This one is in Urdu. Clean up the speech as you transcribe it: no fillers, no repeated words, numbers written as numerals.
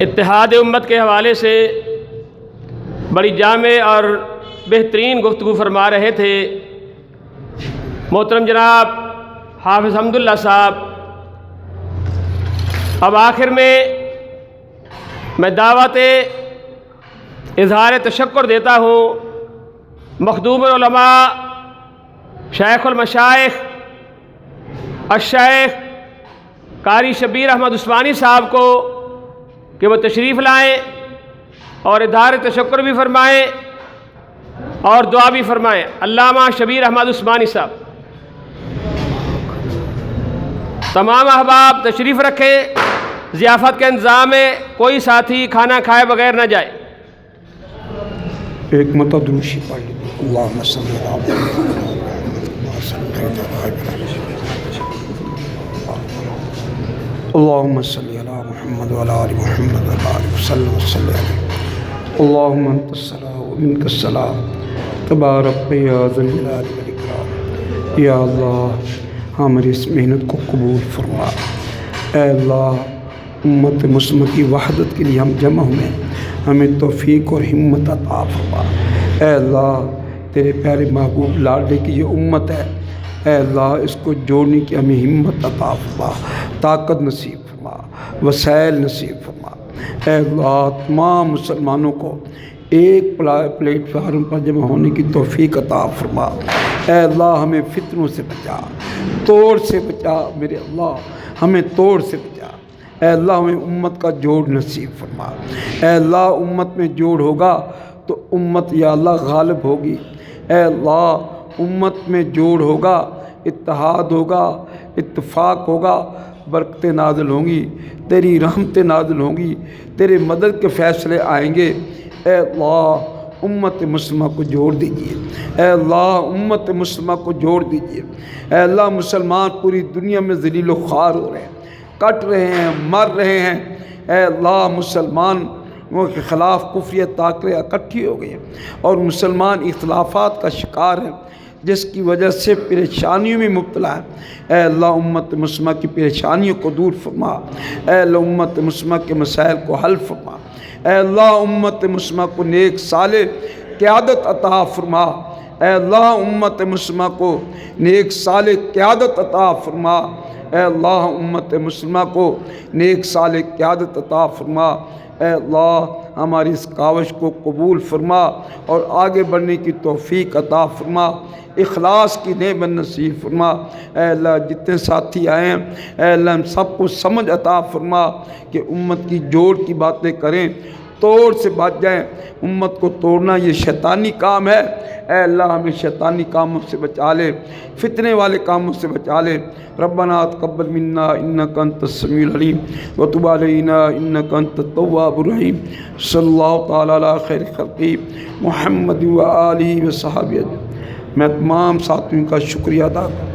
اتحاد امت کے حوالے سے بڑی جامع اور بہترین گفتگو فرما رہے تھے محترم جناب حافظ حمداللہ صاحب۔ اب آخر میں دعوت اظہار تشکر دیتا ہوں مخدوم العلماء شیخ المشائخ الشیخ قاری شبیر احمد عثمانی صاحب کو کہ وہ تشریف لائیں اور اظہار تشکر بھی فرمائیں اور دعا بھی فرمائیں۔ علامہ شبیر احمد عثمانی صاحب، تمام احباب تشریف رکھیں، ضیافت کے انتظام میں کوئی ساتھی کھانا کھائے بغیر نہ جائے۔ ایک مرتبہ درود شریف پڑھ لیجیے۔ اللہم صلی علی اللہم صلی علی محمد وعلی آل محمد وعلی وسلم اللہم انت السلام و منک السلام تبارک یا ذا الجلال والاکرام۔ یا اللہ ہماری اس محنت کو قبول فرما۔ اے اللہ امت مسلمہ کی وحدت کے لیے ہم جمع ہوئے، ہمیں توفیق اور ہمت عطا فرما۔ اے اللہ تیرے پیارے محبوب لاڈلے کی یہ امت ہے، اے اللہ اس کو جوڑنے کی ہمیں ہمت عطا فرما، طاقت نصیب فرما، وسائل نصیب فرما۔ اے اللہ تمام مسلمانوں کو ایک پلیٹ فارم پر جمع ہونے کی توفیق عطا فرما۔ اے اللہ ہمیں فتنوں سے بچا، توڑ سے بچا، میرے اللہ ہمیں توڑ سے بچا۔ اے اللہ ہمیں امت کا جوڑ نصیب فرما۔ اے اللہ امت میں جوڑ ہوگا تو امت یا اللہ غالب ہوگی۔ اے اللہ امت میں جوڑ ہوگا، اتحاد ہوگا، اتفاق ہوگا، برکتیں نازل ہوں گی، تیری رحمتیں نازل ہوں گی، تیرے مدد کے فیصلے آئیں گے۔ اے اللہ امت مسلمہ کو جوڑ دیجیے، اے اللہ امت مسلمہ کو جوڑ دیجیے۔ اے اللہ مسلمان پوری دنیا میں ذلیل و خوار ہو رہے ہیں، کٹ رہے ہیں، مر رہے ہیں۔ اے اللہ مسلمانوں کے خلاف کفریہ طاقتیں اکٹھی ہو گئی ہیں اور مسلمان اختلافات کا شکار ہیں، جس کی وجہ سے پریشانیوں میں مبتلا ہے۔ اے اللہ امت مسلمہ کی پریشانیوں کو دور فرما۔ اے اللہ امت مسلمہ کے مسائل کو حل فرما۔ اے اللہ امت مسلمہ کو نیک صالح قیادت عطا فرما۔ اے اللہ امت مسلمہ کو نیک صالح قیادت عطا فرما۔ اے اللہ امت مسلمہ کو نیک صالح قیادت عطا فرما۔ اے اللہ ہماری اس کاوش کو قبول فرما اور آگے بڑھنے کی توفیق عطا فرما، اخلاص کی نعمت نصیب فرما۔ اے اللہ جتنے ساتھی آئے ہیں اے اللہ ہم سب کو سمجھ عطا فرما کہ امت کی جوڑ کی باتیں کریں، توڑ سے بچ جائیں۔ امت کو توڑنا یہ شیطانی کام ہے، اے اللہ ہمیں شیطانی کاموں سے بچا لے، فتنے والے کاموں سے بچا لے۔ ربنا تقبل منا انک انت السمیع العلیم وتب علینا انک انت التواب الرحیم۔ صلی اللہ تعالی علی خیر خلقہ محمد و آلہ و صحابہ اجمعین۔ میں تمام ساتھیوں کا شکریہ ادا کرتا ہوں۔